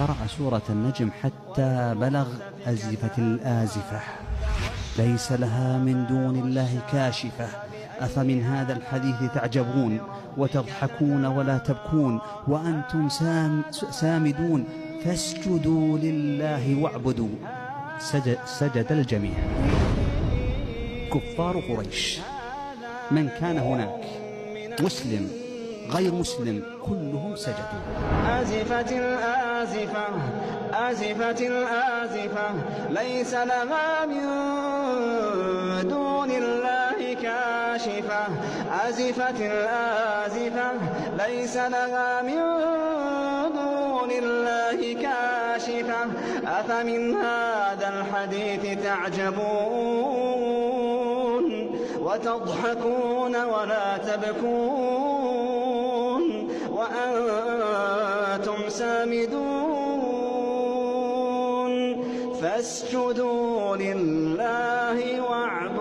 قرأ سورة النجم حتى بلغ أزفة الآزفة ليس لها من دون الله كاشفة أفمن هذا الحديث تعجبون وتضحكون ولا تبكون وأنتم سامدون فاسجدوا لله واعبدوا. سجد الجميع، كفار قريش، من كان هناك، مسلم غير مسلم، كلهم سجدوا. آزفة الآزفة آزفة الآزفة ليس لها من دون الله كاشفة آزفة الآزفة ليس لها من دون الله كاشفة أفمن هذا الحديث تعجبون وتضحكون ولا تبكون وأنتم سامدون فاسجدوا لله واعبدوا.